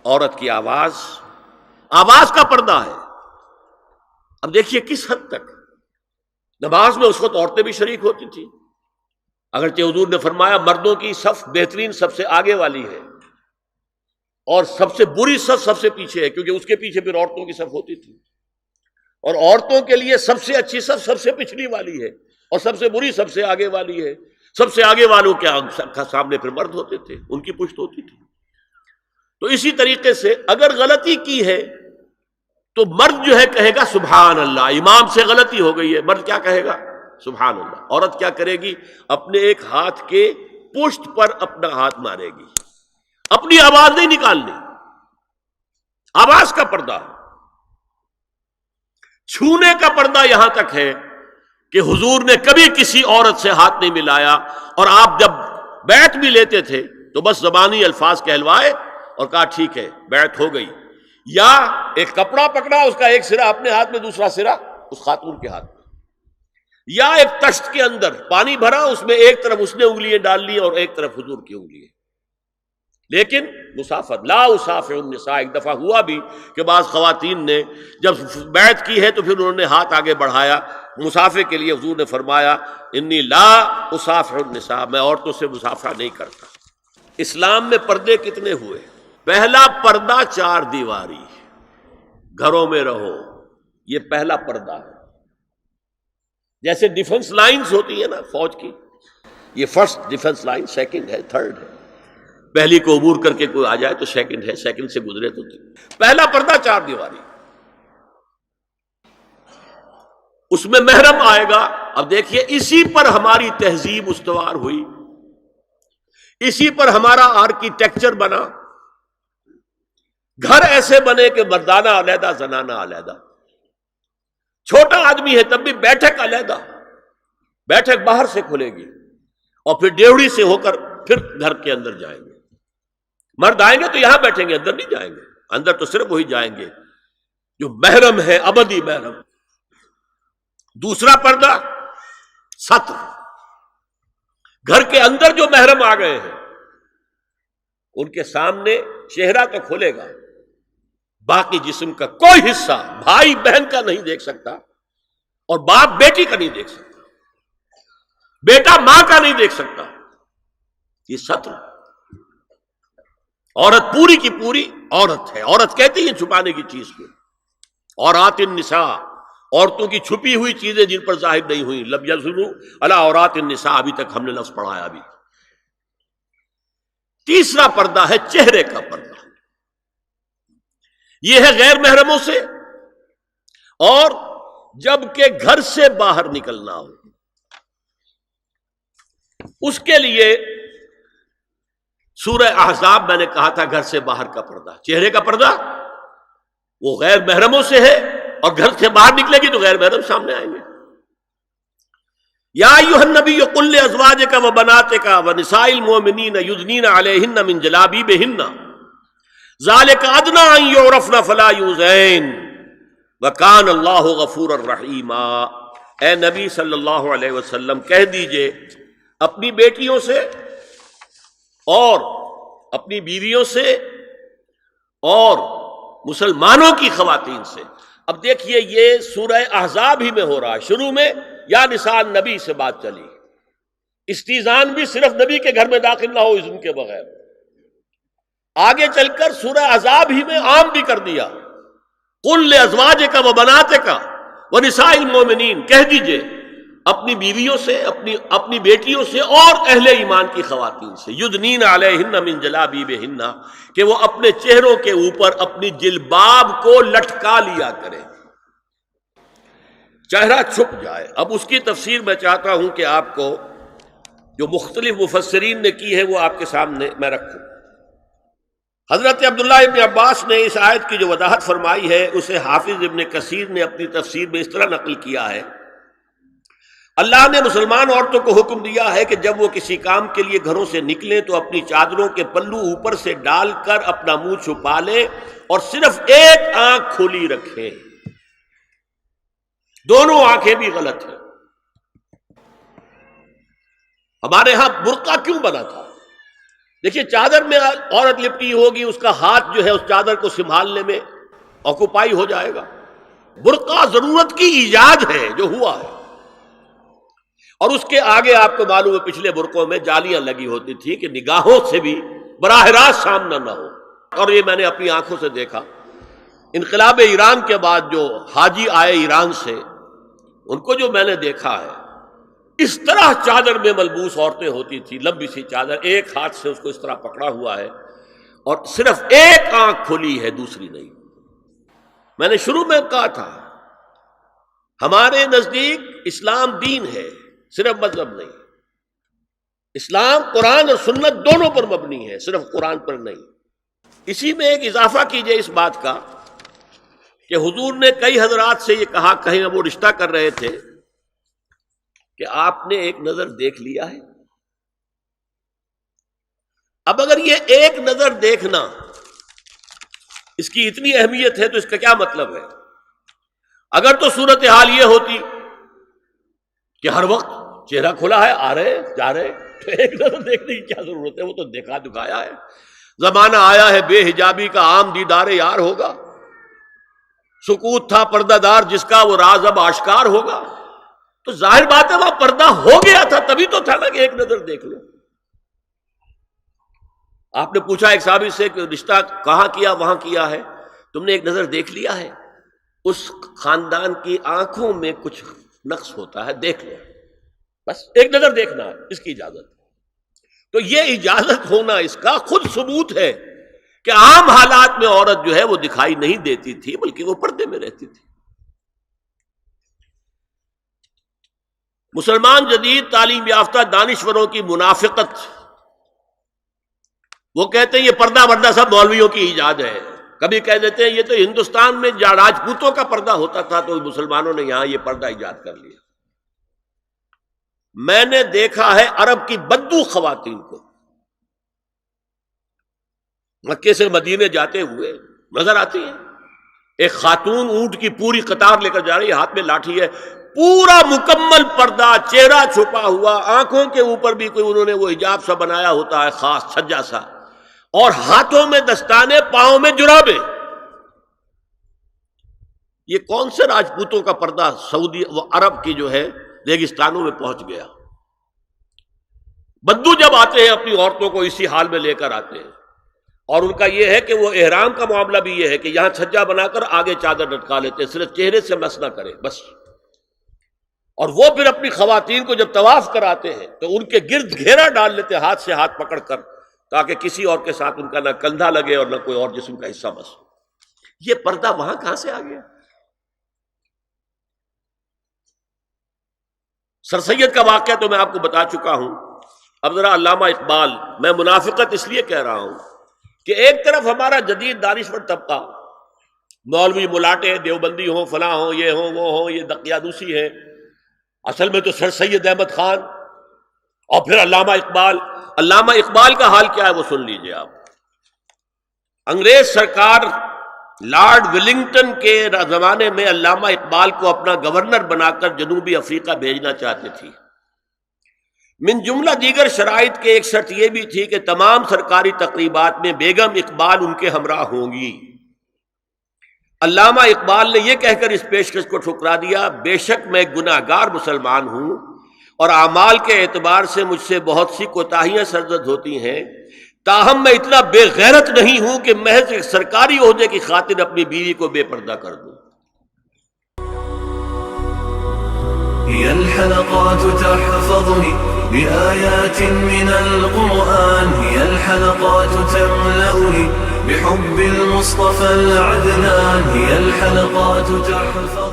عورت کی آواز کا پردہ ہے۔ اب دیکھیے کس حد تک نماز میں اس وقت عورتیں بھی شریک ہوتی تھیں، اگرچہ حضور نے فرمایا مردوں کی صف بہترین سب سے آگے والی ہے اور سب سے بری صف سب سے پیچھے ہے، کیونکہ اس کے پیچھے پھر عورتوں کی صف ہوتی تھی، اور عورتوں کے لیے سب سے اچھی صف سب سے پچھلی والی ہے اور سب سے بری سب سے آگے والی ہے۔ سب سے آگے والوں کے سامنے پھر مرد ہوتے تھے، ان کی پشت ہوتی تھی۔ تو اسی طریقے سے اگر غلطی کی ہے تو مرد جو ہے کہے گا سبحان اللہ، امام سے غلطی ہو گئی ہے، مرد کیا کہے گا؟ سبحان اللہ۔ عورت کیا کرے گی؟ اپنے ایک ہاتھ کے پشت پر اپنا ہاتھ مارے گی، اپنی آواز نہیں نکالنی، آواز کا پردہ۔ چھونے کا پردہ یہاں تک ہے کہ حضور نے کبھی کسی عورت سے ہاتھ نہیں ملایا، اور آپ جب بیعت بھی لیتے تھے تو بس زبانی الفاظ کہلوائے اور کہا ٹھیک ہے بیعت ہو گئی، یا ایک کپڑا پکڑا، اس کا ایک سرا اپنے ہاتھ میں دوسرا سرا اس خاتون کے ہاتھ میں، یا ایک تشت کے اندر پانی بھرا، اس میں ایک طرف اس نے انگلیاں ڈال لی اور ایک طرف حضور کی انگلیاں، لیکن مسافر لا اسافر النساء۔ ایک دفعہ ہوا بھی کہ بعض خواتین نے جب بیعت کی ہے تو پھر انہوں نے ہاتھ آگے بڑھایا مسافر کے لیے، حضور نے فرمایا انی لا اسافر النساء، میں عورتوں سے مسافرہ نہیں کرتا۔ اسلام میں پردے کتنے ہوئے؟ پہلا پردہ 4 دیواری، گھروں میں رہو، یہ پہلا پردہ ہے۔ جیسے ڈیفنس لائنز ہوتی ہے نا فوج کی، یہ فرسٹ ڈیفنس لائن، سیکنڈ ہے، تھرڈ ہے، پہلی کو عبور کر کے کوئی آ جائے تو سیکنڈ ہے، سیکنڈ سے گزرے تو پہلا پردہ 4 دیواری، اس میں محرم آئے گا۔ اب دیکھیے اسی پر ہماری تہذیب استوار ہوئی، اسی پر ہمارا آرکیٹیکچر بنا، گھر ایسے بنے کہ مردانہ علیحدہ زنانہ علیحدہ، چھوٹا آدمی ہے تب بھی بیٹھک علیحدہ، بیٹھک باہر سے کھلے گی اور پھر ڈیوڑی سے ہو کر پھر گھر کے اندر جائیں گے، مرد آئیں گے تو یہاں بیٹھیں گے، اندر نہیں جائیں گے، اندر تو صرف وہی جائیں گے جو محرم ہے، ابدی محرم۔ دوسرا پردہ ستر، گھر کے اندر جو محرم آ گئے ہیں ان کے سامنے چہرہ تو کھلے گا، باقی جسم کا کوئی حصہ بھائی بہن کا نہیں دیکھ سکتا، اور باپ بیٹی کا نہیں دیکھ سکتا، بیٹا ماں کا نہیں دیکھ سکتا۔ یہ ستر، عورت پوری کی پوری عورت ہے۔ عورت کہتی ہیں چھپانے کی چیز کو، عورات النساء، عورتوں کی چھپی ہوئی چیزیں جن پر ظاہر نہیں ہوئی، لم یظہروا علی عورات النساء، ابھی تک ہم نے لفظ پڑھایا بھی۔ تیسرا پردہ ہے چہرے کا پردہ، یہ ہے غیر محرموں سے، اور جب کہ گھر سے باہر نکلنا ہو اس کے لیے سورہ احزاب میں نے کہا تھا گھر سے باہر کا پردہ، چہرے کا پردہ وہ غیر محرموں سے ہے، اور گھر سے باہر نکلے گی تو غیر محرم سامنے آئیں گے۔ یا ایھا النبی قل لازواجک وبناتک ونساء المؤمنین یدنین علیہن من جلابیبہن ذالک ادنی ان یعرفن فلا یؤذین وکان اللہ غفورا رحیما۔ اے نبی صلی اللہ علیہ وسلم کہہ دیجئے اپنی بیٹیوں سے اور اپنی بیویوں سے اور مسلمانوں کی خواتین سے۔ اب دیکھیے یہ سورہ احزاب ہی میں ہو رہا ہے، شروع میں یا نساء نبی سے بات چلی، استیزان بھی صرف نبی کے گھر میں داخل نہ ہو اذن کے بغیر، آگے چل کر سورہ احزاب ہی میں عام بھی کر دیا، قل لازواجک وبناتک ونساء المؤمنین، کہہ دیجئے اپنی بیویوں سے، اپنی بیٹیوں سے اور اہل ایمان کی خواتین سے، یدنین علیہن من جلابیبہن، کہ وہ اپنے چہروں کے اوپر اپنی جلباب کو لٹکا لیا کریں، چہرہ چھپ جائے۔ اب اس کی تفسیر میں چاہتا ہوں کہ آپ کو جو مختلف مفسرین نے کی ہے وہ آپ کے سامنے میں رکھوں۔ حضرت عبداللہ ابن عباس نے اس آیت کی جو وضاحت فرمائی ہے اسے حافظ ابن کثیر نے اپنی تفسیر میں اس طرح نقل کیا ہے، اللہ نے مسلمان عورتوں کو حکم دیا ہے کہ جب وہ کسی کام کے لیے گھروں سے نکلیں تو اپنی چادروں کے پلو اوپر سے ڈال کر اپنا منہ چھپا لیں اور صرف ایک آنکھ کھلی رکھیں، دونوں آنکھیں بھی غلط ہیں۔ ہمارے ہاں برقع کیوں بنا تھا؟ دیکھیے چادر میں عورت لپٹی ہوگی، اس کا ہاتھ جو ہے اس چادر کو سنبھالنے میں آکوپائی ہو جائے گا۔ برقع ضرورت کی ایجاد ہے جو ہوا ہے، اور اس کے آگے آپ کو معلوم ہے پچھلے برقعوں میں جالیاں لگی ہوتی تھی کہ نگاہوں سے بھی براہ راست سامنا نہ ہو۔ اور یہ میں نے اپنی آنکھوں سے دیکھا، انقلاب ایران کے بعد جو حاجی آئے ایران سے، ان کو جو میں نے دیکھا ہے، اس طرح چادر میں ملبوس عورتیں ہوتی تھی، لمبی سی چادر، ایک ہاتھ سے اس کو اس طرح پکڑا ہوا ہے اور صرف ایک آنکھ کھلی ہے، دوسری نہیں۔ میں نے شروع میں کہا تھا ہمارے نزدیک اسلام دین ہے، صرف مذہب نہیں۔ اسلام قرآن اور سنت دونوں پر مبنی ہے، صرف قرآن پر نہیں۔ اسی میں ایک اضافہ کیجئے اس بات کا کہ حضور نے کئی حضرات سے یہ کہا، کہیں وہ رشتہ کر رہے تھے، کہ آپ نے ایک نظر دیکھ لیا ہے۔ اب اگر یہ ایک نظر دیکھنا اس کی اتنی اہمیت ہے تو اس کا کیا مطلب ہے؟ اگر تو صورتحال یہ ہوتی کہ ہر وقت چہرہ کھلا ہے، آ رہے جا رہے، تو ایک نظر دیکھنے کی کیا ضرورت ہے؟ وہ تو دیکھا دکھایا ہے۔ زمانہ آیا ہے بے حجابی کا، عام دیدار یار ہوگا۔ سکوت تھا پردہ دار جس کا، وہ راز اب آشکار ہوگا۔ تو ظاہر بات ہے وہاں پردہ ہو گیا تھا، تبھی تو تھا نا کہ ایک نظر دیکھ لو۔ آپ نے پوچھا ایک صحابی سے کہ رشتہ کہاں کیا؟ وہاں کیا ہے، تم نے ایک نظر دیکھ لیا ہے؟ اس خاندان کی آنکھوں میں کچھ نقص ہوتا ہے، دیکھ لو، بس ایک نظر دیکھنا ہے، اس کی اجازت۔ تو یہ اجازت ہونا اس کا خود ثبوت ہے کہ عام حالات میں عورت جو ہے وہ دکھائی نہیں دیتی تھی، بلکہ وہ پردے میں رہتی تھی۔ مسلمان جدید تعلیم یافتہ دانشوروں کی منافقت، وہ کہتے ہیں یہ پردہ وردہ سب مولویوں کی ایجاد ہے۔ کبھی کہہ دیتے ہیں یہ تو ہندوستان میں راجپوتوں کا پردہ ہوتا تھا تو مسلمانوں نے یہاں یہ پردہ ایجاد کر لیا۔ میں نے دیکھا ہے عرب کی بدو خواتین کو مکے سے مدینے جاتے ہوئے نظر آتی ہیں۔ ایک خاتون اونٹ کی پوری قطار لے کر جا رہی ہے، ہاتھ میں لاٹھی ہے، پورا مکمل پردہ، چہرہ چھپا ہوا، آنکھوں کے اوپر بھی کوئی انہوں نے وہ حجاب سا بنایا ہوتا ہے خاص چھجا سا، اور ہاتھوں میں دستانے، پاؤں میں جرابے۔ یہ کون سے راجپوتوں کا پردہ سعودی و عرب کی جو ہے ریگستانوں میں پہنچ گیا؟ بدو جب آتے ہیں اپنی عورتوں کو اسی حال میں لے کر آتے ہیں، اور ان کا یہ ہے کہ وہ احرام کا معاملہ بھی یہ ہے کہ یہاں چھجا بنا کر آگے چادر لٹکا لیتے ہیں، صرف چہرے سے مس نہ کرے بس۔ اور وہ پھر اپنی خواتین کو جب طواف کراتے ہیں تو ان کے گرد گھیرا ڈال لیتے ہیں، ہاتھ سے ہاتھ پکڑ کر، تاکہ کسی اور کے ساتھ ان کا نہ کندھا لگے اور نہ کوئی اور جسم کا حصہ بس۔ یہ پردہ وہاں کہاں سے آ گیا؟ سر سید کا واقعہ تو میں آپ کو بتا چکا ہوں۔ اب ذرا علامہ اقبال، میں منافقت اس لیے کہہ رہا ہوں کہ ایک طرف ہمارا جدید دانشور طبقہ، مولوی ملاٹے دیوبندی ہوں، فلاں ہوں، یہ ہوں وہ ہوں، یہ دقیانوسی ہے، اصل میں تو سر سید احمد خان، اور پھر علامہ اقبال۔ علامہ اقبال کا حال کیا ہے وہ سن لیجئے آپ۔ انگریز سرکار لارڈ ولنگٹن کے زمانے میں علامہ اقبال کو اپنا گورنر بنا کر جنوبی افریقہ بھیجنا چاہتے تھی۔ من جملہ دیگر شرائط کے ایک شرط یہ بھی تھی کہ تمام سرکاری تقریبات میں بیگم اقبال ان کے ہمراہ ہوں گی۔ علامہ اقبال نے یہ کہہ کر اس پیشکش کو ٹھکرا دیا، بے شک میں گناہگار مسلمان ہوں اور اعمال کے اعتبار سے مجھ سے بہت سی کوتاہیاں سرزد ہوتی ہیں، تاہم میں اتنا بے غیرت نہیں ہوں کہ محض ایک سرکاری عہدے کی خاطر اپنی بیوی کو بے پردہ کر دوں۔ هي الحلقات تحفظني بآيات من القرآن، هي الحلقات تملأني بحب المصطفى العدنان، هي الحلقات تحفظني